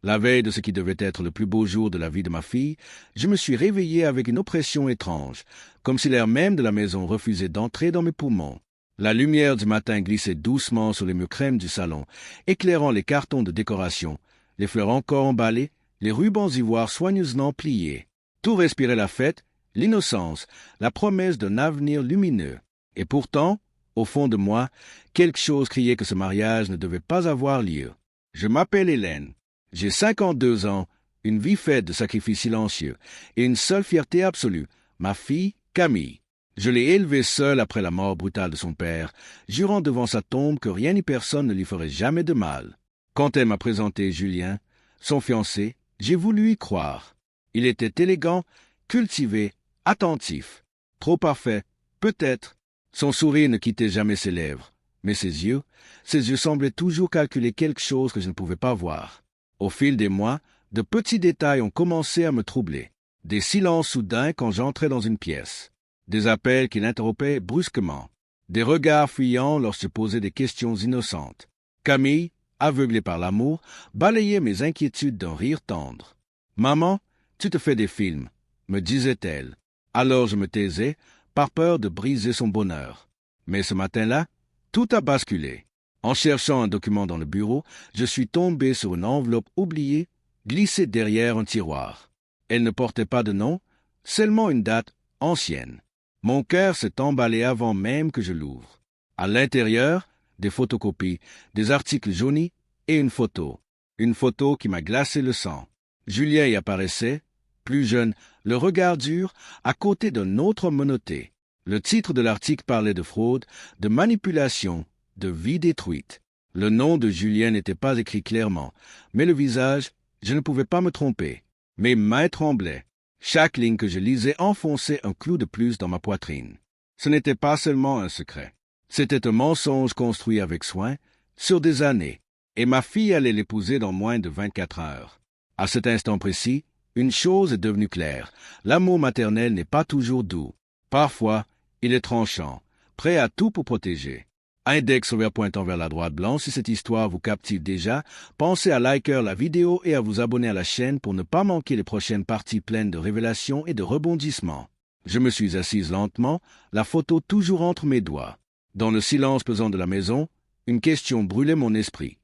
La veille de ce qui devait être le plus beau jour de la vie de ma fille, je me suis réveillé avec une oppression étrange, comme si l'air même de la maison refusait d'entrer dans mes poumons. La lumière du matin glissait doucement sur les murs crème du salon, éclairant les cartons de décoration, les fleurs encore emballées, les rubans ivoire soigneusement pliés. Tout respirait la fête, l'innocence, la promesse d'un avenir lumineux. Et pourtant, au fond de moi, quelque chose criait que ce mariage ne devait pas avoir lieu. Je m'appelle Hélène. J'ai 52 ans, une vie faite de sacrifices silencieux, et une seule fierté absolue, ma fille Camille. Je l'ai élevée seule après la mort brutale de son père, jurant devant sa tombe que rien ni personne ne lui ferait jamais de mal. Quand elle m'a présenté Julien, son fiancé, j'ai voulu y croire. Il était élégant, cultivé, attentif. Trop parfait, peut-être. Son sourire ne quittait jamais ses lèvres, mais ses yeux semblaient toujours calculer quelque chose que je ne pouvais pas voir. Au fil des mois, de petits détails ont commencé à me troubler. Des silences soudains quand j'entrais dans une pièce. Des appels qui l'interrompaient brusquement. Des regards fuyants lorsque je posais des questions innocentes. Camille, aveuglée par l'amour, balayait mes inquiétudes d'un rire tendre. « Maman, tu te fais des films, » me disait-elle. Alors je me taisais, par peur de briser son bonheur. Mais ce matin-là, tout a basculé. En cherchant un document dans le bureau, je suis tombé sur une enveloppe oubliée, glissée derrière un tiroir. Elle ne portait pas de nom, seulement une date ancienne. Mon cœur s'est emballé avant même que je l'ouvre. À l'intérieur, des photocopies, des articles jaunis et une photo. Une photo qui m'a glacé le sang. Julien y apparaissait, plus jeune, le regard dur, à côté d'un autre menotté. Le titre de l'article parlait de fraude, de manipulation, de vie détruite. Le nom de Julien n'était pas écrit clairement, mais le visage, je ne pouvais pas me tromper. Mes mains tremblaient. Chaque ligne que je lisais enfonçait un clou de plus dans ma poitrine. Ce n'était pas seulement un secret. C'était un mensonge construit avec soin, sur des années, et ma fille allait l'épouser dans moins de 24 heures. À cet instant précis, une chose est devenue claire. L'amour maternel n'est pas toujours doux. Parfois, il est tranchant, prêt à tout pour protéger. Index ouvert pointant vers la droite blanche, si cette histoire vous captive déjà, pensez à liker la vidéo et à vous abonner à la chaîne pour ne pas manquer les prochaines parties pleines de révélations et de rebondissements. Je me suis assise lentement, la photo toujours entre mes doigts. Dans le silence pesant de la maison, une question brûlait mon esprit.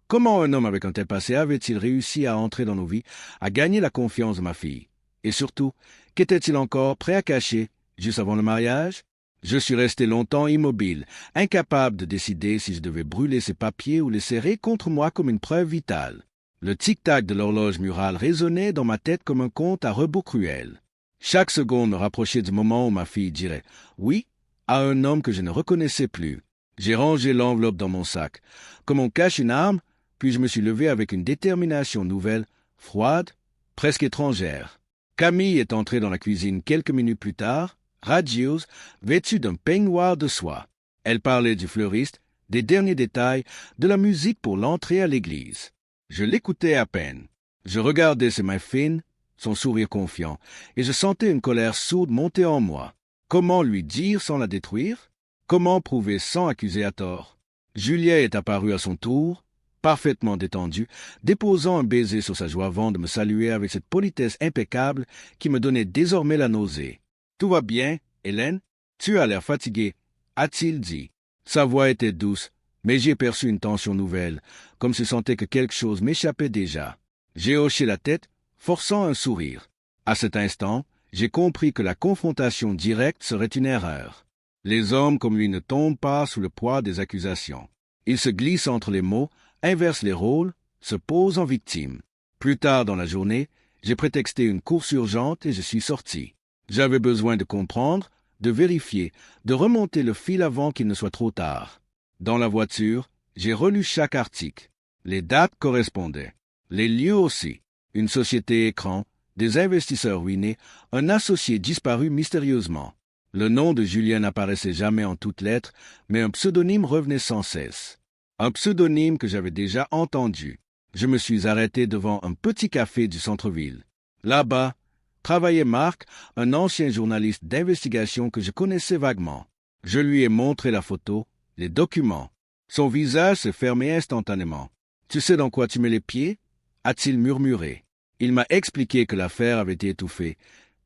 Comment un homme avec un tel passé avait-il réussi à entrer dans nos vies, à gagner la confiance de ma fille? Et surtout, qu'était-il encore prêt à cacher, juste avant le mariage? Je suis resté longtemps immobile, incapable de décider si je devais brûler ces papiers ou les serrer contre moi comme une preuve vitale. Le tic-tac de l'horloge murale résonnait dans ma tête comme un conte à rebours cruel. Chaque seconde me rapprochait du moment où ma fille dirait « oui » à un homme que je ne reconnaissais plus. J'ai rangé l'enveloppe dans mon sac. Comme on cache une arme, puis je me suis levé avec une détermination nouvelle, froide, presque étrangère. Camille est entrée dans la cuisine quelques minutes plus tard, radieuse, vêtue d'un peignoir de soie. Elle parlait du fleuriste, des derniers détails, de la musique pour l'entrée à l'église. Je l'écoutais à peine. Je regardais ses mains fines, son sourire confiant, et je sentais une colère sourde monter en moi. Comment lui dire sans la détruire? Comment prouver sans accuser à tort? Julien est apparu à son tour, parfaitement détendu, déposant un baiser sur sa joue avant de me saluer avec cette politesse impeccable qui me donnait désormais la nausée. « Tout va bien, Hélène? Tu as l'air fatiguée, » a-t-il dit. Sa voix était douce, mais j'ai perçu une tension nouvelle, comme si je sentais que quelque chose m'échappait déjà. J'ai hoché la tête, forçant un sourire. À cet instant, j'ai compris que la confrontation directe serait une erreur. Les hommes comme lui ne tombent pas sous le poids des accusations. Ils se glissent entre les mots, inversent les rôles, se posent en victime. Plus tard dans la journée, j'ai prétexté une course urgente et je suis sorti. J'avais besoin de comprendre, de vérifier, de remonter le fil avant qu'il ne soit trop tard. Dans la voiture, j'ai relu chaque article. Les dates correspondaient. Les lieux aussi. Une société écran, des investisseurs ruinés, un associé disparu mystérieusement. Le nom de Julien n'apparaissait jamais en toutes lettres, mais un pseudonyme revenait sans cesse. Un pseudonyme que j'avais déjà entendu. Je me suis arrêté devant un petit café du centre-ville. Là-bas, travaillait Marc, un ancien journaliste d'investigation que je connaissais vaguement. Je lui ai montré la photo, les documents. Son visage s'est fermé instantanément. « Tu sais dans quoi tu mets les pieds » a-t-il murmuré. Il m'a expliqué que l'affaire avait été étouffée,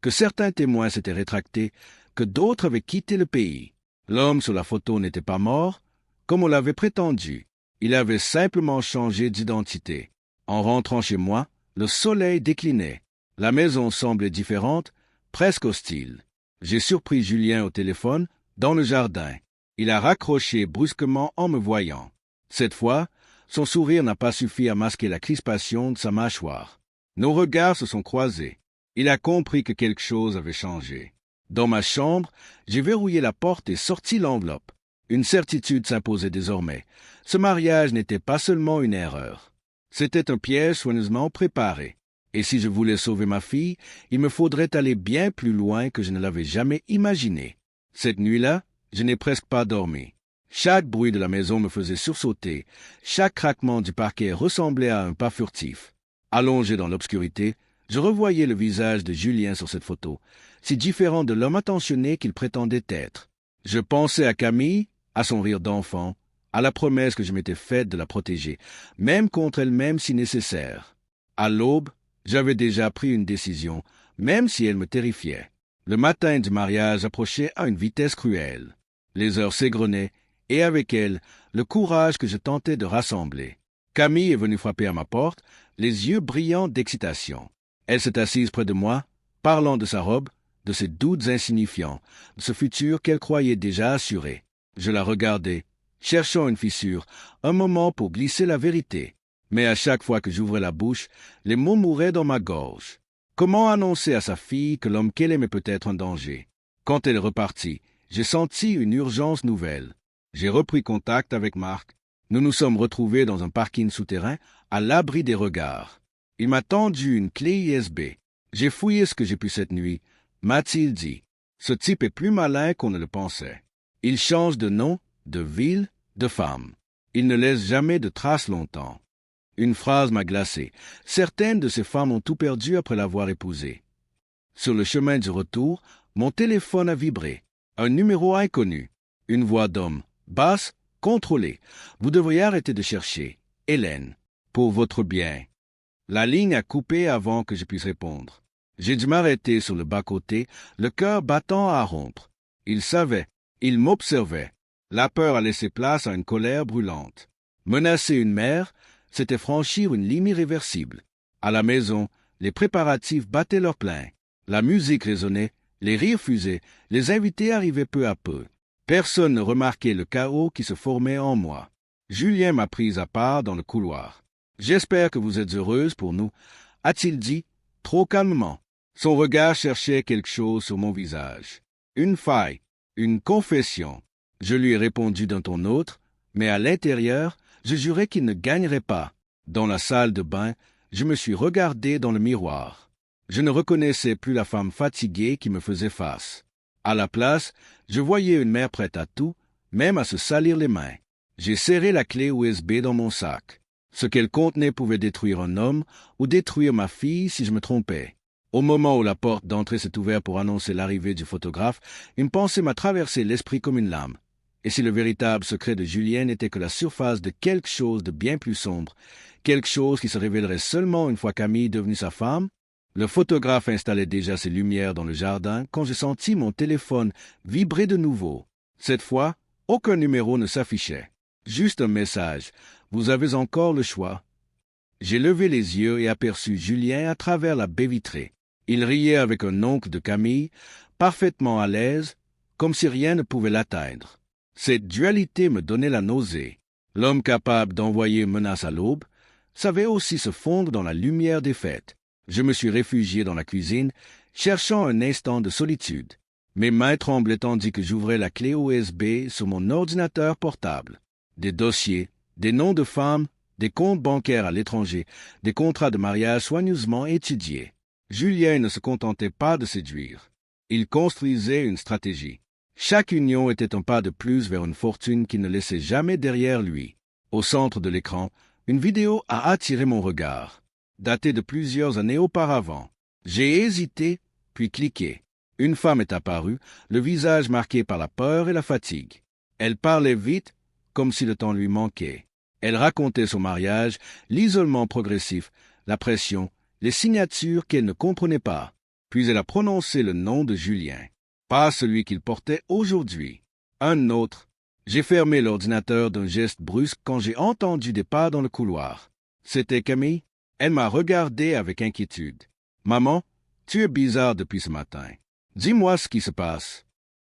que certains témoins s'étaient rétractés, que d'autres avaient quitté le pays. L'homme sur la photo n'était pas mort, comme on l'avait prétendu. Il avait simplement changé d'identité. En rentrant chez moi, le soleil déclinait. La maison semblait différente, presque hostile. J'ai surpris Julien au téléphone, dans le jardin. Il a raccroché brusquement en me voyant. Cette fois, son sourire n'a pas suffi à masquer la crispation de sa mâchoire. Nos regards se sont croisés. Il a compris que quelque chose avait changé. Dans ma chambre, j'ai verrouillé la porte et sorti l'enveloppe. Une certitude s'imposait désormais. Ce mariage n'était pas seulement une erreur. C'était un piège soigneusement préparé. Et si je voulais sauver ma fille, il me faudrait aller bien plus loin que je ne l'avais jamais imaginé. Cette nuit-là, je n'ai presque pas dormi. Chaque bruit de la maison me faisait sursauter. Chaque craquement du parquet ressemblait à un pas furtif. Allongé dans l'obscurité, je revoyais le visage de Julien sur cette photo, si différent de l'homme attentionné qu'il prétendait être. Je pensais à Camille, à son rire d'enfant, à la promesse que je m'étais faite de la protéger, même contre elle-même si nécessaire. À l'aube, j'avais déjà pris une décision, même si elle me terrifiait. Le matin du mariage approchait à une vitesse cruelle. Les heures s'égrenaient, et avec elles, le courage que je tentais de rassembler. Camille est venue frapper à ma porte, les yeux brillants d'excitation. Elle s'est assise près de moi, parlant de sa robe, de ses doutes insignifiants, de ce futur qu'elle croyait déjà assuré. Je la regardais, cherchant une fissure, un moment pour glisser la vérité. Mais à chaque fois que j'ouvrais la bouche, les mots mouraient dans ma gorge. Comment annoncer à sa fille que l'homme qu'elle aimait peut être un danger? Quand elle est repartie, j'ai senti une urgence nouvelle. J'ai repris contact avec Marc. Nous nous sommes retrouvés dans un parking souterrain, à l'abri des regards. Il m'a tendu une clé USB. J'ai fouillé ce que j'ai pu cette nuit. M'a-t-il dit, ce type est plus malin qu'on ne le pensait. Il change de nom, de ville, de femme. Il ne laisse jamais de traces longtemps. Une phrase m'a glacé. Certaines de ces femmes ont tout perdu après l'avoir épousé. Sur le chemin du retour, mon téléphone a vibré. Un numéro inconnu. Une voix d'homme, basse, contrôlée. Vous devriez arrêter de chercher. Hélène, pour votre bien. La ligne a coupé avant que je puisse répondre. J'ai dû m'arrêter sur le bas-côté, le cœur battant à rompre. Il savait, il m'observait. La peur a laissé place à une colère brûlante. Menacer une mère, c'était franchir une ligne irréversible. À la maison, les préparatifs battaient leur plein. La musique résonnait, les rires fusaient, les invités arrivaient peu à peu. Personne ne remarquait le chaos qui se formait en moi. Julien m'a prise à part dans le couloir. « J'espère que vous êtes heureuse pour nous, » a-t-il dit, trop calmement. Son regard cherchait quelque chose sur mon visage. Une faille, une confession. Je lui ai répondu d'un ton autre, mais à l'intérieur, je jurais qu'il ne gagnerait pas. Dans la salle de bain, je me suis regardé dans le miroir. Je ne reconnaissais plus la femme fatiguée qui me faisait face. À la place, je voyais une mère prête à tout, même à se salir les mains. J'ai serré la clé USB dans mon sac. Ce qu'elle contenait pouvait détruire un homme ou détruire ma fille si je me trompais. Au moment où la porte d'entrée s'est ouverte pour annoncer l'arrivée du photographe, une pensée m'a traversé l'esprit comme une lame. Et si le véritable secret de Julien n'était que la surface de quelque chose de bien plus sombre, quelque chose qui se révélerait seulement une fois Camille devenue sa femme? Le photographe installait déjà ses lumières dans le jardin quand j'ai senti mon téléphone vibrer de nouveau. Cette fois, aucun numéro ne s'affichait. Juste un message. Vous avez encore le choix. J'ai levé les yeux et aperçu Julien à travers la baie vitrée. Il riait avec un oncle de Camille, parfaitement à l'aise, comme si rien ne pouvait l'atteindre. Cette dualité me donnait la nausée. L'homme capable d'envoyer une menace à l'aube savait aussi se fondre dans la lumière des fêtes. Je me suis réfugié dans la cuisine, cherchant un instant de solitude. Mes mains tremblaient tandis que j'ouvrais la clé USB sur mon ordinateur portable. Des dossiers, des noms de femmes, des comptes bancaires à l'étranger, des contrats de mariage soigneusement étudiés. Julien ne se contentait pas de séduire. Il construisait une stratégie. Chaque union était un pas de plus vers une fortune qu'il ne laissait jamais derrière lui. Au centre de l'écran, une vidéo a attiré mon regard, datée de plusieurs années auparavant. J'ai hésité, puis cliqué. Une femme est apparue, le visage marqué par la peur et la fatigue. Elle parlait vite, comme si le temps lui manquait. Elle racontait son mariage, l'isolement progressif, la pression, les signatures qu'elle ne comprenait pas. Puis elle a prononcé le nom de Julien. Pas celui qu'il portait aujourd'hui. Un autre. J'ai fermé l'ordinateur d'un geste brusque quand j'ai entendu des pas dans le couloir. C'était Camille. Elle m'a regardé avec inquiétude. « Maman, tu es bizarre depuis ce matin. Dis-moi ce qui se passe. »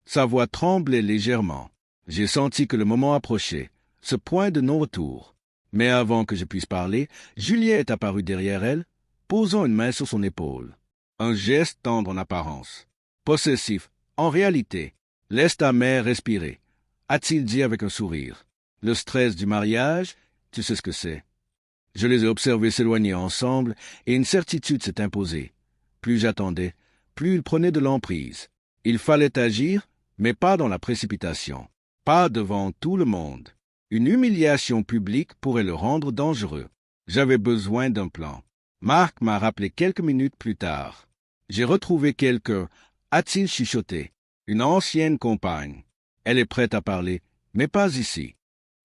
Sa voix tremblait légèrement. J'ai senti que le moment approchait, ce point de non-retour. Mais avant que je puisse parler, Julien est apparu derrière elle, posant une main sur son épaule. Un geste tendre en apparence, possessif, en réalité. « Laisse ta mère respirer », a-t-il dit avec un sourire. Le stress du mariage, tu sais ce que c'est. Je les ai observés s'éloigner ensemble et une certitude s'est imposée. Plus j'attendais, plus il prenait de l'emprise. Il fallait agir, mais pas dans la précipitation, pas devant tout le monde. Une humiliation publique pourrait le rendre dangereux. J'avais besoin d'un plan. Marc m'a rappelé quelques minutes plus tard. J'ai retrouvé quelqu'un, a-t-il chuchoté. Une ancienne compagne. Elle est prête à parler, mais pas ici.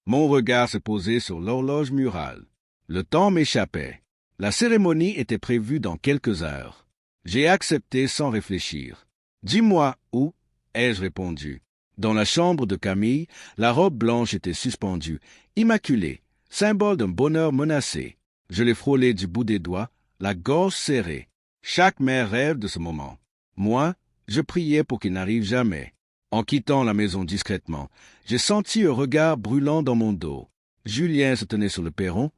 Mon regard se posait sur l'horloge murale. Le temps m'échappait. La cérémonie était prévue dans quelques heures. J'ai accepté sans réfléchir. « Dis-moi où ?» ai-je répondu. Dans la chambre de Camille, la robe blanche était suspendue, immaculée, symbole d'un bonheur menacé. Je l'ai frôlée du bout des doigts, la gorge serrée. Chaque mère rêve de ce moment. Moi, je priais pour qu'il n'arrive jamais. En quittant la maison discrètement, j'ai senti un regard brûlant dans mon dos. Julien se tenait sur le perron,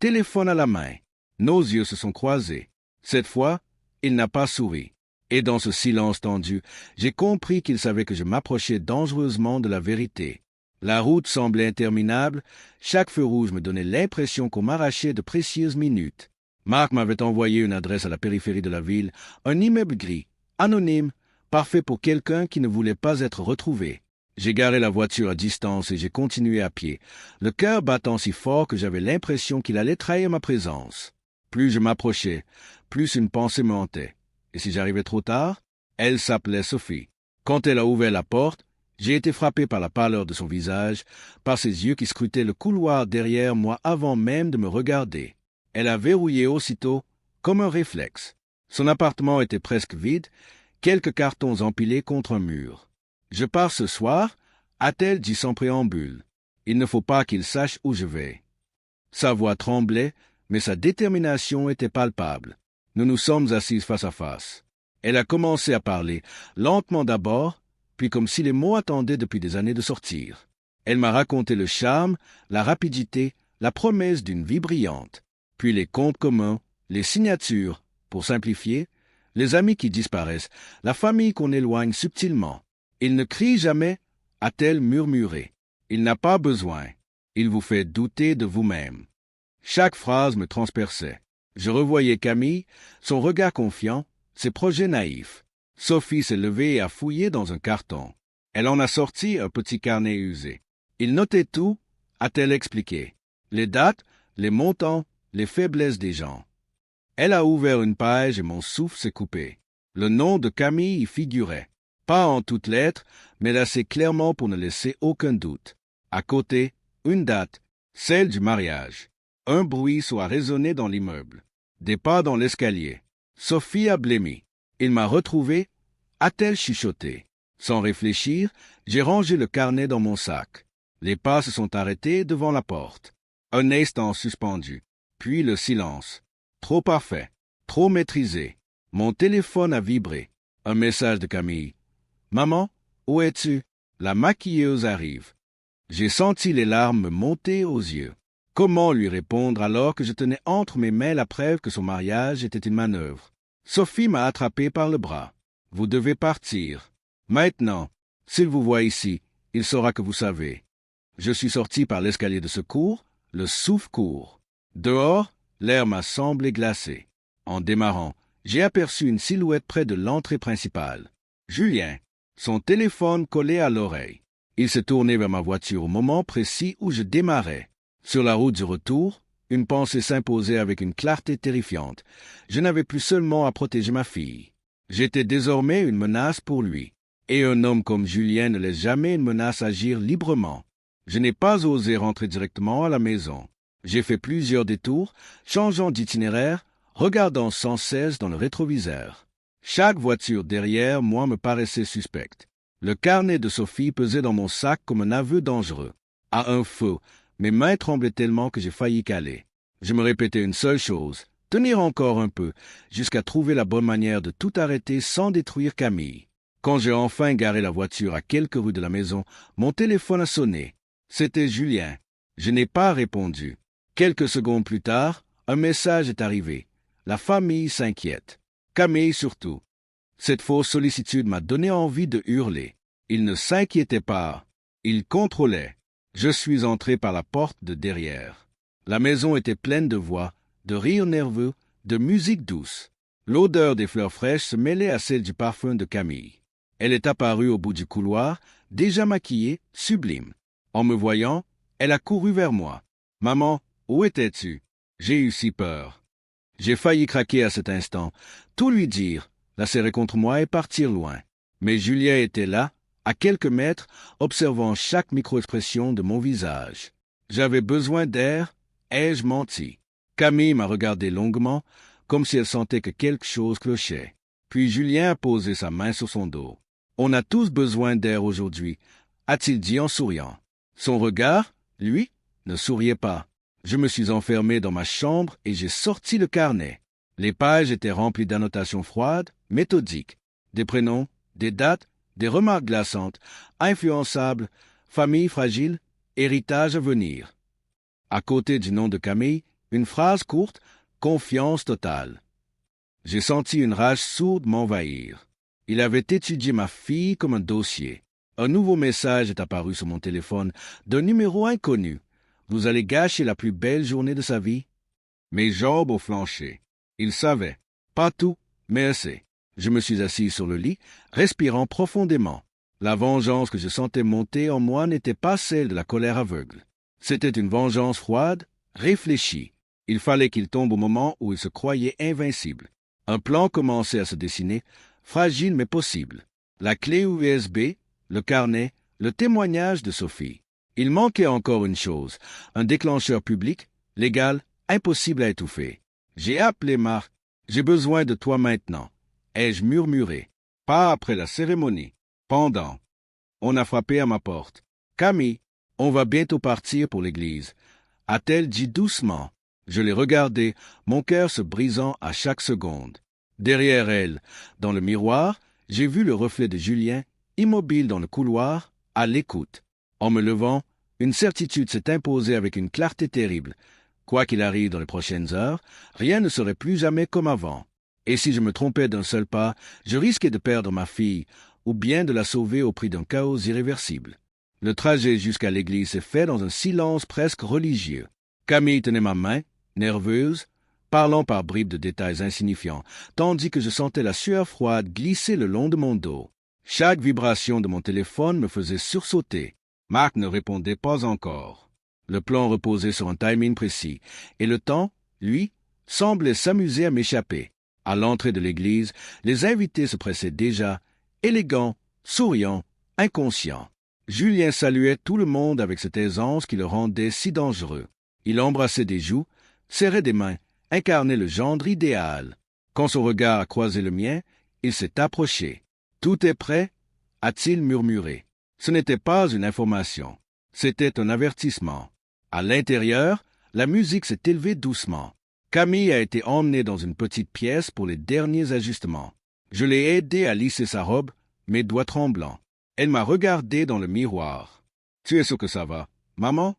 téléphone à la main. Nos yeux se sont croisés. Cette fois, il n'a pas souri. Et dans ce silence tendu, j'ai compris qu'il savait que je m'approchais dangereusement de la vérité. La route semblait interminable, chaque feu rouge me donnait l'impression qu'on m'arrachait de précieuses minutes. Marc m'avait envoyé une adresse à la périphérie de la ville, un immeuble gris, anonyme, parfait pour quelqu'un qui ne voulait pas être retrouvé. J'ai garé la voiture à distance et j'ai continué à pied, le cœur battant si fort que j'avais l'impression qu'il allait trahir ma présence. Plus je m'approchais, plus une pensée me hantait. Et si j'arrivais trop tard, elle s'appelait Sophie. Quand elle a ouvert la porte, j'ai été frappé par la pâleur de son visage, par ses yeux qui scrutaient le couloir derrière moi avant même de me regarder. Elle a verrouillé aussitôt, comme un réflexe. Son appartement était presque vide, quelques cartons empilés contre un mur. « Je pars ce soir » a-t-elle dit sans préambule. « Il ne faut pas qu'il sache où je vais. » Sa voix tremblait, mais sa détermination était palpable. Nous nous sommes assis face à face. Elle a commencé à parler, lentement d'abord, puis comme si les mots attendaient depuis des années de sortir. Elle m'a raconté le charme, la rapidité, la promesse d'une vie brillante, puis les comptes communs, les signatures, pour simplifier, les amis qui disparaissent, la famille qu'on éloigne subtilement. Il ne crie jamais, a-t-elle murmuré. Il n'a pas besoin. Il vous fait douter de vous-même. Chaque phrase me transperçait. Je revoyais Camille, son regard confiant, ses projets naïfs. Sophie s'est levée et a fouillé dans un carton. Elle en a sorti un petit carnet usé. Il notait tout, a-t-elle expliqué. Les dates, les montants, les faiblesses des gens. Elle a ouvert une page et mon souffle s'est coupé. Le nom de Camille y figurait. Pas en toutes lettres, mais assez clairement pour ne laisser aucun doute. À côté, une date, celle du mariage. Un bruit soit résonné dans l'immeuble. Des pas dans l'escalier. Sophie a blêmi. Il m'a retrouvé, a-t-elle chuchoté. Sans réfléchir, j'ai rangé le carnet dans mon sac. Les pas se sont arrêtés devant la porte. Un instant suspendu. Puis le silence. Trop parfait. Trop maîtrisé. Mon téléphone a vibré. Un message de Camille. « Maman, où es-tu? La maquilleuse arrive. » J'ai senti les larmes me monter aux yeux. Comment lui répondre alors que je tenais entre mes mains la preuve que son mariage était une manœuvre? Sophie m'a attrapé par le bras. « Vous devez partir. Maintenant, s'il vous voit ici, il saura que vous savez. » Je suis sorti par l'escalier de secours, le souffle court. Dehors, l'air m'a semblé glacé. En démarrant, j'ai aperçu une silhouette près de l'entrée principale. Julien, son téléphone collé à l'oreille. Il s'est tourné vers ma voiture au moment précis où je démarrais. Sur la route du retour, une pensée s'imposait avec une clarté terrifiante. Je n'avais plus seulement à protéger ma fille. J'étais désormais une menace pour lui. Et un homme comme Julien ne laisse jamais une menace agir librement. Je n'ai pas osé rentrer directement à la maison. J'ai fait plusieurs détours, changeant d'itinéraire, regardant sans cesse dans le rétroviseur. Chaque voiture derrière moi me paraissait suspecte. Le carnet de Sophie pesait dans mon sac comme un aveu dangereux. À un feu, mes mains tremblaient tellement que j'ai failli caler. Je me répétais une seule chose, tenir encore un peu, jusqu'à trouver la bonne manière de tout arrêter sans détruire Camille. Quand j'ai enfin garé la voiture à quelques rues de la maison, mon téléphone a sonné. C'était Julien. Je n'ai pas répondu. Quelques secondes plus tard, un message est arrivé. La famille s'inquiète. Camille surtout. Cette fausse sollicitude m'a donné envie de hurler. Il ne s'inquiétait pas. Il contrôlait. Je suis entré par la porte de derrière. La maison était pleine de voix, de rires nerveux, de musique douce. L'odeur des fleurs fraîches se mêlait à celle du parfum de Camille. Elle est apparue au bout du couloir, déjà maquillée, sublime. En me voyant, elle a couru vers moi. « Maman, où étais-tu » J'ai eu si peur. J'ai failli craquer à cet instant, tout lui dire, la serrer contre moi et partir loin. Mais Julien était là, à quelques mètres, observant chaque micro-expression de mon visage. J'avais besoin d'air, ai-je menti? Camille m'a regardé longuement, comme si elle sentait que quelque chose clochait. Puis Julien a posé sa main sur son dos. « On a tous besoin d'air aujourd'hui », a-t-il dit en souriant. Son regard, lui, ne souriait pas. Je me suis enfermé dans ma chambre et j'ai sorti le carnet. Les pages étaient remplies d'annotations froides, méthodiques, des prénoms, des dates, des remarques glaçantes, influençables, famille fragile, héritage à venir. À côté du nom de Camille, une phrase courte, confiance totale. J'ai senti une rage sourde m'envahir. Il avait étudié ma fille comme un dossier. Un nouveau message est apparu sur mon téléphone, d'un numéro inconnu. Vous allez gâcher la plus belle journée de sa vie? Mes jambes ont flanché. Il savait. Pas tout, mais assez. Je me suis assis sur le lit, respirant profondément. La vengeance que je sentais monter en moi n'était pas celle de la colère aveugle. C'était une vengeance froide, réfléchie. Il fallait qu'il tombe au moment où il se croyait invincible. Un plan commençait à se dessiner, fragile mais possible. La clé USB, le carnet, le témoignage de Sophie. Il manquait encore une chose, un déclencheur public, légal, impossible à étouffer. J'ai appelé Marc. « J'ai besoin de toi maintenant », ai-je murmuré. Pas après la cérémonie. Pendant. On a frappé à ma porte. « Camille, on va bientôt partir pour l'église », a-t-elle dit doucement. Je l'ai regardée, mon cœur se brisant à chaque seconde. Derrière elle, dans le miroir, j'ai vu le reflet de Julien, immobile dans le couloir, à l'écoute. En me levant, une certitude s'est imposée avec une clarté terrible. Quoi qu'il arrive dans les prochaines heures, rien ne serait plus jamais comme avant. Et si je me trompais d'un seul pas, je risquais de perdre ma fille, ou bien de la sauver au prix d'un chaos irréversible. Le trajet jusqu'à l'église s'est fait dans un silence presque religieux. Camille tenait ma main, nerveuse, parlant par bribes de détails insignifiants, tandis que je sentais la sueur froide glisser le long de mon dos. Chaque vibration de mon téléphone me faisait sursauter. Marc ne répondait pas encore. Le plan reposait sur un timing précis, et le temps, lui, semblait s'amuser à m'échapper. À l'entrée de l'église, les invités se pressaient déjà, élégants, souriants, inconscients. Julien saluait tout le monde avec cette aisance qui le rendait si dangereux. Il embrassait des joues, serrait des mains, incarnait le gendre idéal. Quand son regard a croisé le mien, il s'est approché. « Tout est prêt » a-t-il murmuré. Ce n'était pas une information, c'était un avertissement. À l'intérieur, la musique s'est élevée doucement. Camille a été emmenée dans une petite pièce pour les derniers ajustements. Je l'ai aidée à lisser sa robe, mes doigts tremblants. Elle m'a regardé dans le miroir. « Tu es sûr que ça va, maman ?»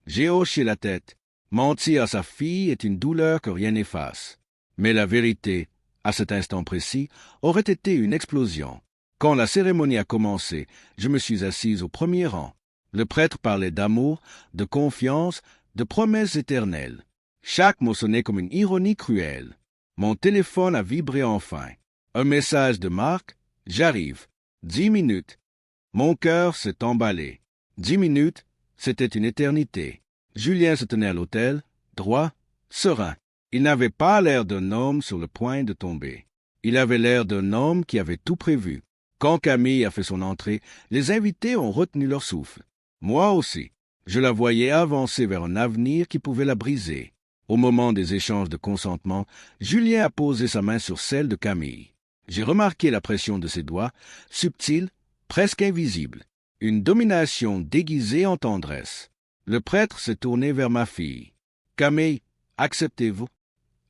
J'ai hoché la tête. Mentir à sa fille est une douleur que rien n'efface. Mais la vérité, à cet instant précis, aurait été une explosion. Quand la cérémonie a commencé, je me suis assise au premier rang. Le prêtre parlait d'amour, de confiance, de promesses éternelles. Chaque mot sonnait comme une ironie cruelle. Mon téléphone a vibré enfin. Un message de Marc, « J'arrive. 10 minutes. » Mon cœur s'est emballé. 10 minutes, c'était une éternité. Julien se tenait à l'autel, droit, serein. Il n'avait pas l'air d'un homme sur le point de tomber. Il avait l'air d'un homme qui avait tout prévu. Quand Camille a fait son entrée, les invités ont retenu leur souffle. Moi aussi. Je la voyais avancer vers un avenir qui pouvait la briser. Au moment des échanges de consentement, Julien a posé sa main sur celle de Camille. J'ai remarqué la pression de ses doigts, subtile, presque invisible, une domination déguisée en tendresse. Le prêtre s'est tourné vers ma fille. « Camille, acceptez-vous »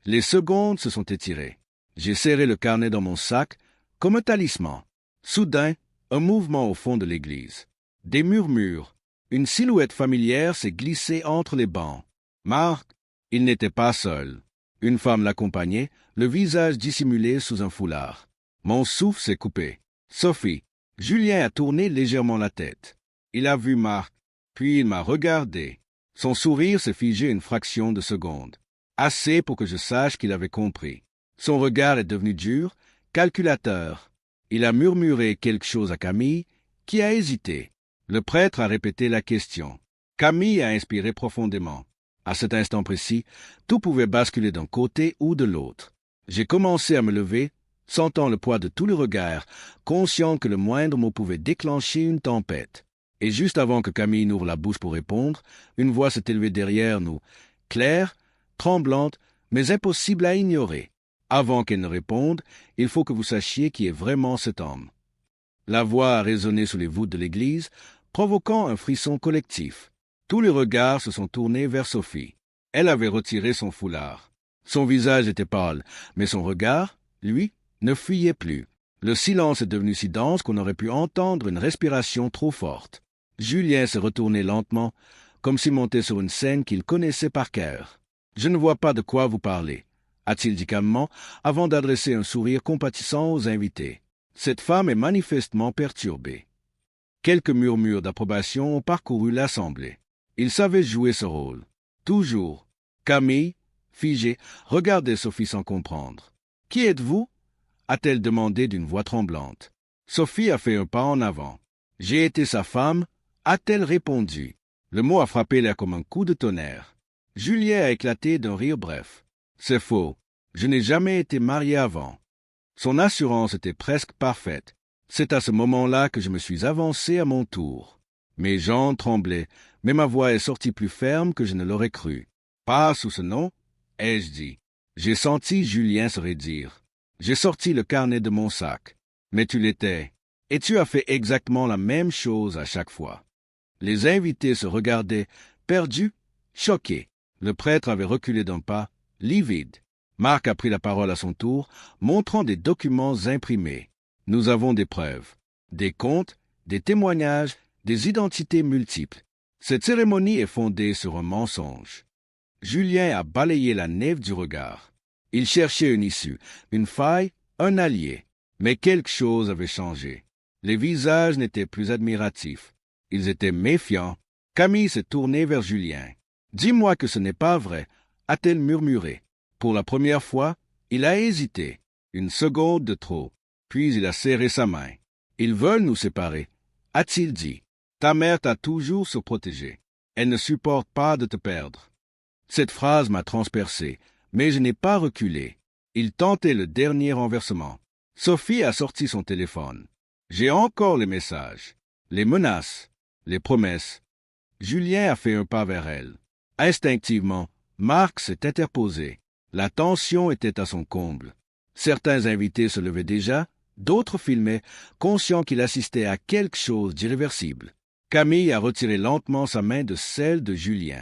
Les secondes se sont étirées. J'ai serré le carnet dans mon sac, comme un talisman. Soudain, un mouvement au fond de l'église. Des murmures. Une silhouette familière s'est glissée entre les bancs. Marc, il n'était pas seul. Une femme l'accompagnait, le visage dissimulé sous un foulard. Mon souffle s'est coupé. Sophie. Julien a tourné légèrement la tête. Il a vu Marc, puis il m'a regardé. Son sourire s'est figé une fraction de seconde. Assez pour que je sache qu'il avait compris. Son regard est devenu dur, calculateur. Il a murmuré quelque chose à Camille, qui a hésité. Le prêtre a répété la question. Camille a inspiré profondément. À cet instant précis, tout pouvait basculer d'un côté ou de l'autre. J'ai commencé à me lever, sentant le poids de tout le regard, conscient que le moindre mot pouvait déclencher une tempête. Et juste avant que Camille n'ouvre la bouche pour répondre, une voix s'est élevée derrière nous, claire, tremblante, mais impossible à ignorer. Avant qu'elle ne réponde, il faut que vous sachiez qui est vraiment cet homme. La voix a résonné sous les voûtes de l'église, provoquant un frisson collectif. Tous les regards se sont tournés vers Sophie. Elle avait retiré son foulard. Son visage était pâle, mais son regard, lui, ne fuyait plus. Le silence est devenu si dense qu'on aurait pu entendre une respiration trop forte. Julien s'est retourné lentement, comme s'il montait sur une scène qu'il connaissait par cœur. « Je ne vois pas de quoi vous parlez », a-t-il dit calmement, avant d'adresser un sourire compatissant aux invités. Cette femme est manifestement perturbée. Quelques murmures d'approbation ont parcouru l'assemblée. Il savait jouer ce rôle. Toujours. Camille, figée, regardait Sophie sans comprendre. « Qui êtes-vous » a-t-elle demandé d'une voix tremblante. Sophie a fait un pas en avant. « J'ai été sa femme » a-t-elle répondu. Le mot a frappé l'air comme un coup de tonnerre. Julien a éclaté d'un rire bref. « C'est faux. Je n'ai jamais été marié avant. » Son assurance était presque parfaite. C'est à ce moment-là que je me suis avancé à mon tour. Mes jambes tremblaient, mais ma voix est sortie plus ferme que je ne l'aurais cru. « Pas sous ce nom » ai-je dit. J'ai senti Julien se raidir. J'ai sorti le carnet de mon sac. « Mais tu l'étais. Et tu as fait exactement la même chose à chaque fois. » Les invités se regardaient, perdus, choqués. Le prêtre avait reculé d'un pas, livide. Marc a pris la parole à son tour, montrant des documents imprimés. Nous avons des preuves, des comptes, des témoignages, des identités multiples. Cette cérémonie est fondée sur un mensonge. Julien a balayé la nef du regard. Il cherchait une issue, une faille, un allié. Mais quelque chose avait changé. Les visages n'étaient plus admiratifs. Ils étaient méfiants. Camille s'est tournée vers Julien. « Dis-moi que ce n'est pas vrai » a-t-elle murmuré. Pour la première fois, il a hésité. Une seconde de trop. Puis il a serré sa main. « Ils veulent nous séparer » a-t-il dit. « Ta mère t'a toujours surprotégé. Elle ne supporte pas de te perdre. » Cette phrase m'a transpercé, mais je n'ai pas reculé. Il tentait le dernier renversement. Sophie a sorti son téléphone. J'ai encore les messages, les menaces, les promesses. Julien a fait un pas vers elle. Instinctivement, Marc s'est interposé. La tension était à son comble. Certains invités se levaient déjà, d'autres filmaient, conscients qu'il assistait à quelque chose d'irréversible. Camille a retiré lentement sa main de celle de Julien.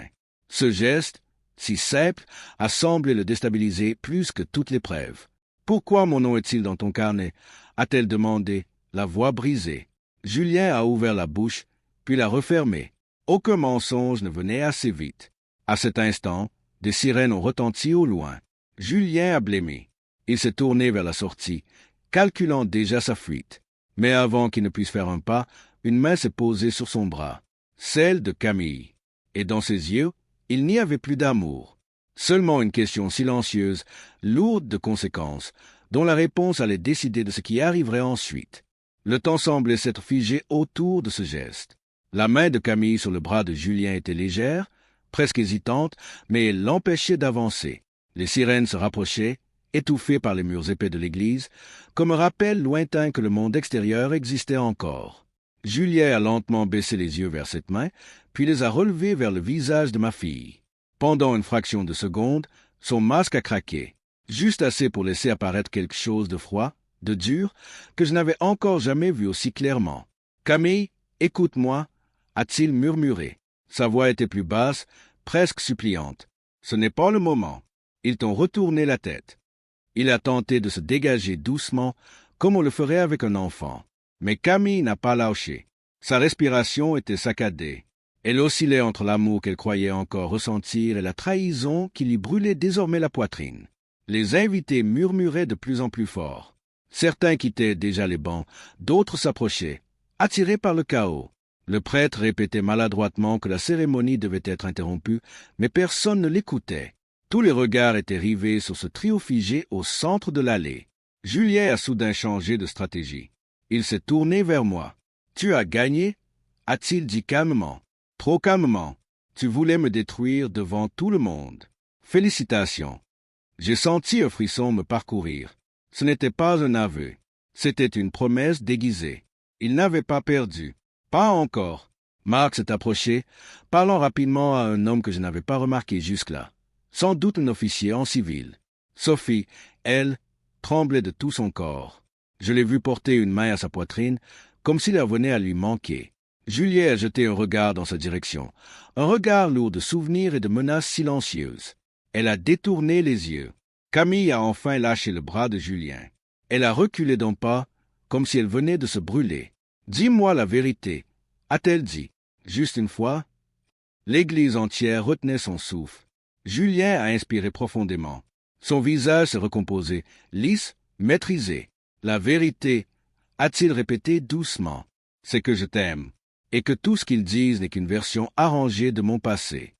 Ce geste, si simple, a semblé le déstabiliser plus que toute l'épreuve. « Pourquoi mon nom est-il dans ton carnet » a-t-elle demandé, la voix brisée. Julien a ouvert la bouche, puis l'a refermée. Aucun mensonge ne venait assez vite. À cet instant, des sirènes ont retenti au loin. Julien a blêmé. Il s'est tourné vers la sortie, calculant déjà sa fuite. Mais avant qu'il ne puisse faire un pas, une main s'est posée sur son bras, celle de Camille. Et dans ses yeux, il n'y avait plus d'amour. Seulement une question silencieuse, lourde de conséquences, dont la réponse allait décider de ce qui arriverait ensuite. Le temps semblait s'être figé autour de ce geste. La main de Camille sur le bras de Julien était légère, presque hésitante, mais elle l'empêchait d'avancer. Les sirènes se rapprochaient, étouffées par les murs épais de l'église, comme un rappel lointain que le monde extérieur existait encore. Julien a lentement baissé les yeux vers cette main, puis les a relevés vers le visage de ma fille. Pendant une fraction de seconde, son masque a craqué, juste assez pour laisser apparaître quelque chose de froid, de dur, que je n'avais encore jamais vu aussi clairement. « Camille, écoute-moi » a-t-il murmuré. Sa voix était plus basse, presque suppliante. « Ce n'est pas le moment. Ils t'ont retourné la tête. » Il a tenté de se dégager doucement, comme on le ferait avec un enfant. Mais Camille n'a pas lâché. Sa respiration était saccadée. Elle oscillait entre l'amour qu'elle croyait encore ressentir et la trahison qui lui brûlait désormais la poitrine. Les invités murmuraient de plus en plus fort. Certains quittaient déjà les bancs, d'autres s'approchaient, attirés par le chaos. Le prêtre répétait maladroitement que la cérémonie devait être interrompue, mais personne ne l'écoutait. Tous les regards étaient rivés sur ce trio figé au centre de l'allée. Julien a soudain changé de stratégie. Il s'est tourné vers moi. « Tu as gagné » a-t-il dit calmement. Trop calmement. Tu voulais me détruire devant tout le monde. Félicitations. J'ai senti un frisson me parcourir. Ce n'était pas un aveu. C'était une promesse déguisée. Il n'avait pas perdu. Pas encore. Marc s'est approché, parlant rapidement à un homme que je n'avais pas remarqué jusque-là. Sans doute un officier en civil. Sophie, elle, tremblait de tout son corps. Je l'ai vu porter une main à sa poitrine, comme s'il venait à lui manquer. Juliette a jeté un regard dans sa direction, un regard lourd de souvenirs et de menaces silencieuses. Elle a détourné les yeux. Camille a enfin lâché le bras de Julien. Elle a reculé d'un pas, comme si elle venait de se brûler. « Dis-moi la vérité » a-t-elle dit. Juste une fois. L'église entière retenait son souffle. Julien a inspiré profondément. Son visage s'est recomposé, lisse, maîtrisé. « La vérité » a-t-il répété doucement. « C'est que je t'aime, et que tout ce qu'ils disent n'est qu'une version arrangée de mon passé. »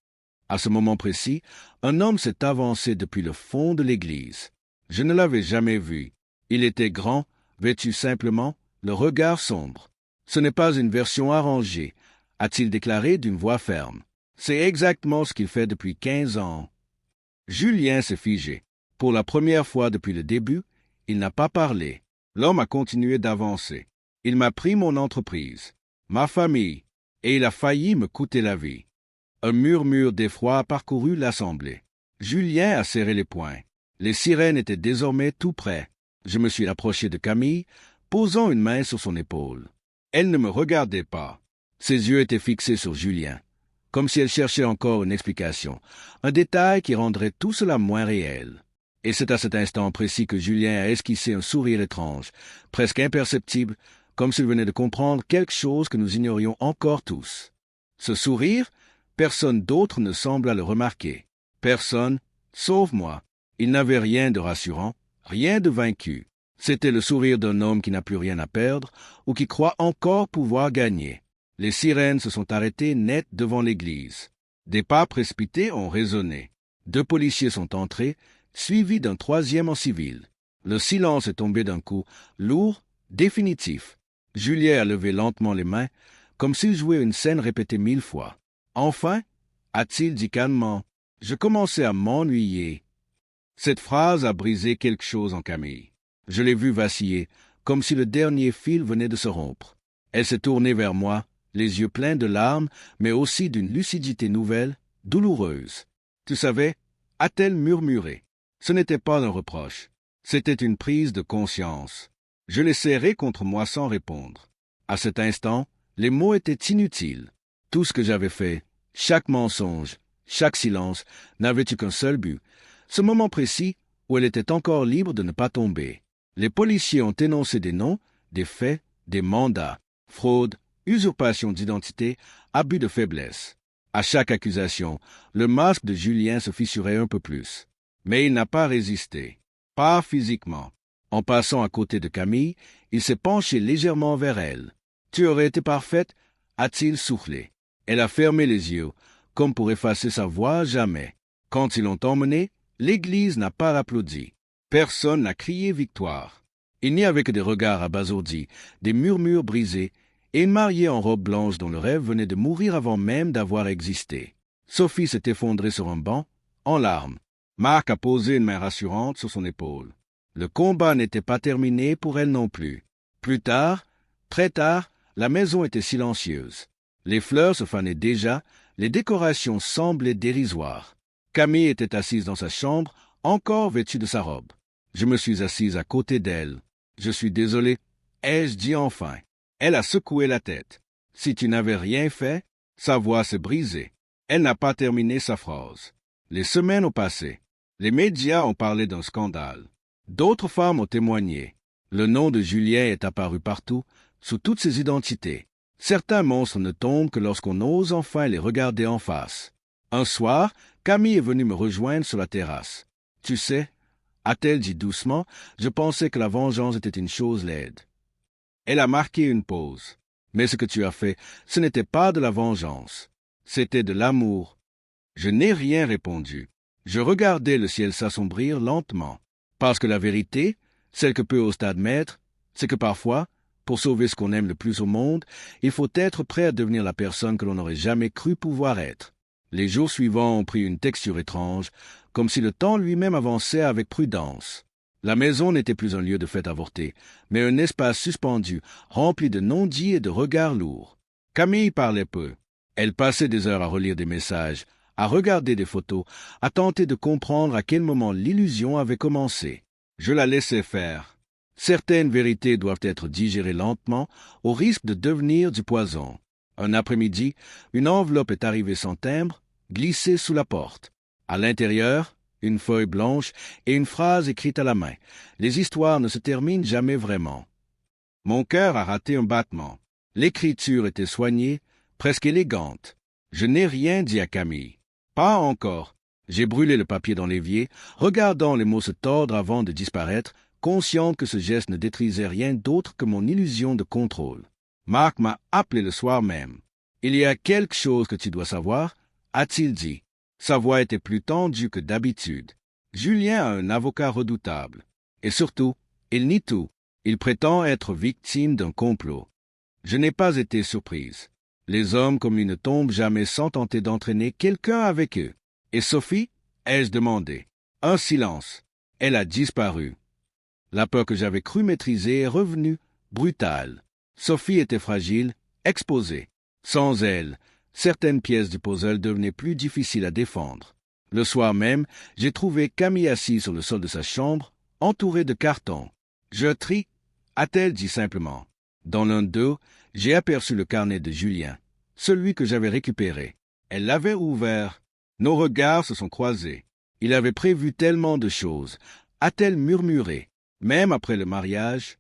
À ce moment précis, un homme s'est avancé depuis le fond de l'église. Je ne l'avais jamais vu. Il était grand, vêtu simplement, le regard sombre. « Ce n'est pas une version arrangée » a-t-il déclaré d'une voix ferme. « C'est exactement ce qu'il fait depuis 15 ans. » Julien s'est figé. Pour la première fois depuis le début, il n'a pas parlé. L'homme a continué d'avancer. Il m'a pris mon entreprise, ma famille, et il a failli me coûter la vie. Un murmure d'effroi a parcouru l'assemblée. Julien a serré les poings. Les sirènes étaient désormais tout près. Je me suis approché de Camille, posant une main sur son épaule. Elle ne me regardait pas. Ses yeux étaient fixés sur Julien, comme si elle cherchait encore une explication, un détail qui rendrait tout cela moins réel. Et c'est à cet instant précis que Julien a esquissé un sourire étrange, presque imperceptible, comme s'il venait de comprendre quelque chose que nous ignorions encore tous. Ce sourire, personne d'autre ne sembla le remarquer. Personne, sauf moi. Il n'avait rien de rassurant, rien de vaincu. C'était le sourire d'un homme qui n'a plus rien à perdre ou qui croit encore pouvoir gagner. Les sirènes se sont arrêtées net devant l'église. Des pas précipités ont résonné. 2 policiers sont entrés, suivis d'un 3e en civil. Le silence est tombé d'un coup, lourd, définitif. Julien a levé lentement les mains, comme s'il jouait une scène répétée 1000 fois. Enfin, a-t-il dit calmement, je commençais à m'ennuyer. Cette phrase a brisé quelque chose en Camille. Je l'ai vue vaciller, comme si le dernier fil venait de se rompre. Elle s'est tournée vers moi, les yeux pleins de larmes, mais aussi d'une lucidité nouvelle, douloureuse. Tu savais, a-t-elle murmuré. Ce n'était pas un reproche, c'était une prise de conscience. Je l'ai serrée contre moi sans répondre. À cet instant, les mots étaient inutiles. Tout ce que j'avais fait, chaque mensonge, chaque silence, n'avait eu qu'un seul but, ce moment précis où elle était encore libre de ne pas tomber. Les policiers ont énoncé des noms, des faits, des mandats, fraude, usurpation d'identité, abus de faiblesse. À chaque accusation, le masque de Julien se fissurait un peu plus. Mais il n'a pas résisté, pas physiquement. En passant à côté de Camille, il s'est penché légèrement vers elle. « Tu aurais été parfaite » a-t-il soufflé. Elle a fermé les yeux, comme pour effacer sa voix à jamais. Quand ils l'ont emmenée, l'église n'a pas applaudi. Personne n'a crié victoire. Il n'y avait que des regards abasourdis, des murmures brisés, et une mariée en robe blanche dont le rêve venait de mourir avant même d'avoir existé. Sophie s'est effondrée sur un banc, en larmes. Marc a posé une main rassurante sur son épaule. Le combat n'était pas terminé pour elle non plus. Plus tard, très tard, la maison était silencieuse. Les fleurs se fanaient déjà, les décorations semblaient dérisoires. Camille était assise dans sa chambre, encore vêtue de sa robe. Je me suis assise à côté d'elle. « Je suis désolé, ai-je dit enfin. » Elle a secoué la tête. « Si tu n'avais rien fait, » sa voix s'est brisée. Elle n'a pas terminé sa phrase. Les semaines ont passé. Les médias ont parlé d'un scandale. D'autres femmes ont témoigné. Le nom de Julien est apparu partout, sous toutes ses identités. Certains monstres ne tombent que lorsqu'on ose enfin les regarder en face. Un soir, Camille est venue me rejoindre sur la terrasse. « Tu sais, » a-t-elle dit doucement, « je pensais que la vengeance était une chose laide. » Elle a marqué une pause. « Mais ce que tu as fait, ce n'était pas de la vengeance. C'était de l'amour. » Je n'ai rien répondu. Je regardais le ciel s'assombrir lentement. Parce que la vérité, celle que peu osent admettre, c'est que parfois, pour sauver ce qu'on aime le plus au monde, il faut être prêt à devenir la personne que l'on n'aurait jamais cru pouvoir être. Les jours suivants ont pris une texture étrange, comme si le temps lui-même avançait avec prudence. La maison n'était plus un lieu de fête avortée, mais un espace suspendu, rempli de non-dits et de regards lourds. Camille parlait peu. Elle passait des heures à relire des messages, à regarder des photos, à tenter de comprendre à quel moment l'illusion avait commencé. Je la laissais faire. Certaines vérités doivent être digérées lentement, au risque de devenir du poison. Un après-midi, une enveloppe est arrivée sans timbre, glissée sous la porte. À l'intérieur, une feuille blanche et une phrase écrite à la main. Les histoires ne se terminent jamais vraiment. Mon cœur a raté un battement. L'écriture était soignée, presque élégante. Je n'ai rien dit à Camille. Pas encore. J'ai brûlé le papier dans l'évier, regardant les mots se tordre avant de disparaître, consciente que ce geste ne détruisait rien d'autre que mon illusion de contrôle. Marc m'a appelé le soir même. « Il y a quelque chose que tu dois savoir » a-t-il dit. Sa voix était plus tendue que d'habitude. Julien a un avocat redoutable. Et surtout, il nie tout. Il prétend être victime d'un complot. Je n'ai pas été surprise. Les hommes comme lui ne tombent jamais sans tenter d'entraîner quelqu'un avec eux. Et Sophie, ai-je demandé. Un silence. Elle a disparu. La peur que j'avais cru maîtriser est revenue, brutale. Sophie était fragile, exposée. Sans elle, certaines pièces du puzzle devenaient plus difficiles à défendre. Le soir même, j'ai trouvé Camille assise sur le sol de sa chambre, entourée de cartons. « Je trie » a-t-elle dit simplement. Dans l'un d'eux, j'ai aperçu le carnet de Julien, celui que j'avais récupéré. Elle l'avait ouvert. Nos regards se sont croisés. Il avait prévu tellement de choses. A-t-elle murmuré, même après le mariage?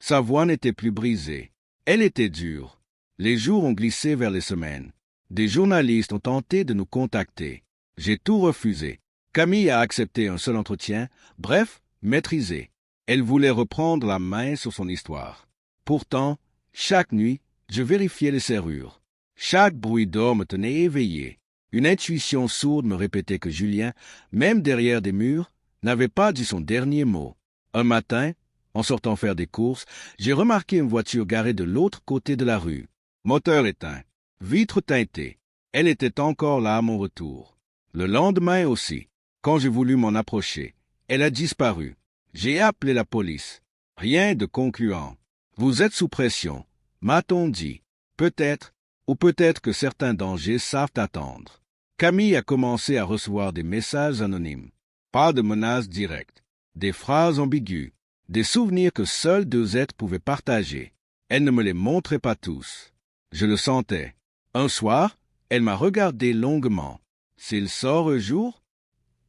Sa voix n'était plus brisée. Elle était dure. Les jours ont glissé vers les semaines. Des journalistes ont tenté de nous contacter. J'ai tout refusé. Camille a accepté un seul entretien, bref, maîtrisé. Elle voulait reprendre la main sur son histoire. Pourtant, chaque nuit, je vérifiais les serrures. Chaque bruit d'or me tenait éveillé. Une intuition sourde me répétait que Julien, même derrière des murs, n'avait pas dit son dernier mot. Un matin, en sortant faire des courses, j'ai remarqué une voiture garée de l'autre côté de la rue. Moteur éteint, vitre teintée. Elle était encore là à mon retour. Le lendemain aussi, quand j'ai voulu m'en approcher, elle a disparu. J'ai appelé la police. Rien de concluant. Vous êtes sous pression, m'a-t-on dit. Peut-être, ou peut-être que certains dangers savent attendre. Camille a commencé à recevoir des messages anonymes. Pas de menaces directes. Des phrases ambiguës. Des souvenirs que seuls deux êtres pouvaient partager. Elle ne me les montrait pas tous. Je le sentais. Un soir, elle m'a regardé longuement. S'il sort un jour?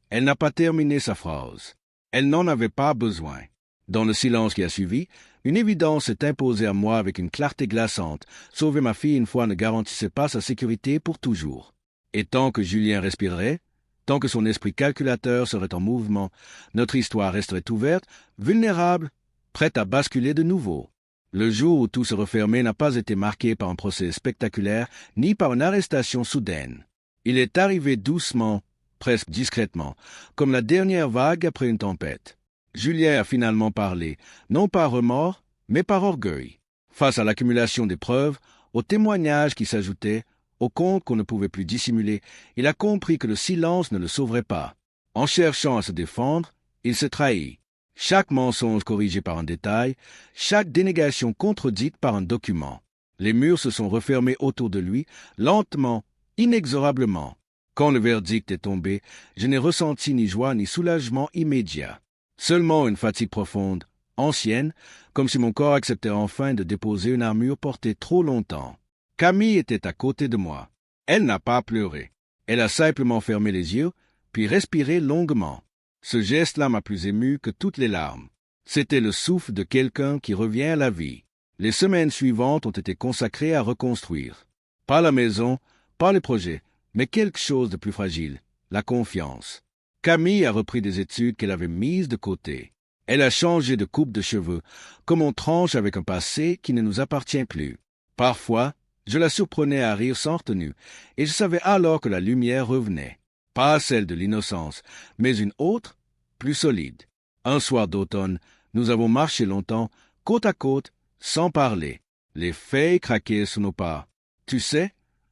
Elle n'a pas terminé sa phrase. Elle n'en avait pas besoin. Dans le silence qui a suivi, une évidence s'est imposée à moi avec une clarté glaçante. Sauver ma fille une fois ne garantissait pas sa sécurité pour toujours. Et tant que Julien respirerait, tant que son esprit calculateur serait en mouvement, notre histoire resterait ouverte, vulnérable, prête à basculer de nouveau. Le jour où tout se refermait n'a pas été marqué par un procès spectaculaire, ni par une arrestation soudaine. Il est arrivé doucement, presque discrètement, comme la dernière vague après une tempête. Julien a finalement parlé, non par remords, mais par orgueil. Face à l'accumulation des preuves, aux témoignages qui s'ajoutaient, aux comptes qu'on ne pouvait plus dissimuler, il a compris que le silence ne le sauverait pas. En cherchant à se défendre, il se trahit. Chaque mensonge corrigé par un détail, chaque dénégation contredite par un document. Les murs se sont refermés autour de lui, lentement, inexorablement. Quand le verdict est tombé, je n'ai ressenti ni joie ni soulagement immédiat. Seulement une fatigue profonde, ancienne, comme si mon corps acceptait enfin de déposer une armure portée trop longtemps. Camille était à côté de moi. Elle n'a pas pleuré. Elle a simplement fermé les yeux, puis respiré longuement. Ce geste-là m'a plus ému que toutes les larmes. C'était le souffle de quelqu'un qui revient à la vie. Les semaines suivantes ont été consacrées à reconstruire. Pas la maison, pas les projets, mais quelque chose de plus fragile, la confiance. Camille a repris des études qu'elle avait mises de côté. Elle a changé de coupe de cheveux, comme on tranche avec un passé qui ne nous appartient plus. Parfois, je la surprenais à rire sans retenue, et je savais alors que la lumière revenait. Pas celle de l'innocence, mais une autre, plus solide. Un soir d'automne, nous avons marché longtemps, côte à côte, sans parler. Les feuilles craquaient sous nos pas. « Tu sais, »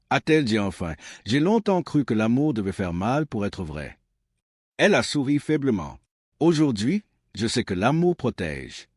a-t-elle dit enfin, « j'ai longtemps cru que l'amour devait faire mal pour être vrai. » Elle a souri faiblement. « Aujourd'hui, je sais que l'amour protège. »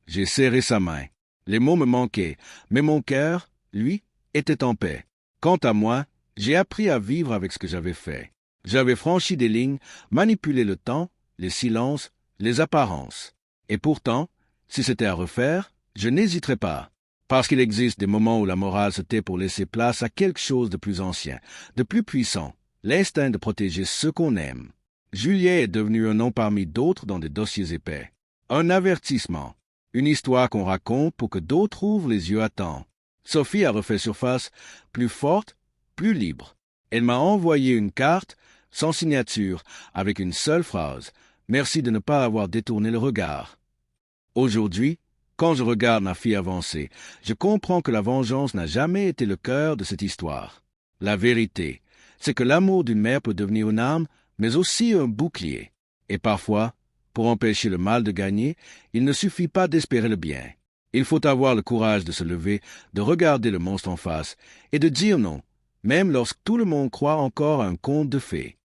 J'ai serré sa main. Les mots me manquaient, mais mon cœur, lui, était en paix. Quant à moi, j'ai appris à vivre avec ce que j'avais fait. J'avais franchi des lignes, manipulé le temps, les silences, les apparences. Et pourtant, si c'était à refaire, je n'hésiterais pas. Parce qu'il existe des moments où la morale se tait pour laisser place à quelque chose de plus ancien, de plus puissant, l'instinct de protéger ceux qu'on aime. Juliet est devenu un nom parmi d'autres dans des dossiers épais. Un avertissement, une histoire qu'on raconte pour que d'autres ouvrent les yeux à temps. Sophie a refait surface, plus forte, plus libre. Elle m'a envoyé une carte, sans signature, avec une seule phrase. Merci de ne pas avoir détourné le regard. Aujourd'hui, quand je regarde ma fille avancer, je comprends que la vengeance n'a jamais été le cœur de cette histoire. La vérité, c'est que l'amour d'une mère peut devenir une arme, mais aussi un bouclier. Et parfois, pour empêcher le mal de gagner, il ne suffit pas d'espérer le bien. Il faut avoir le courage de se lever, de regarder le monstre en face, et de dire non, même lorsque tout le monde croit encore à un conte de fées.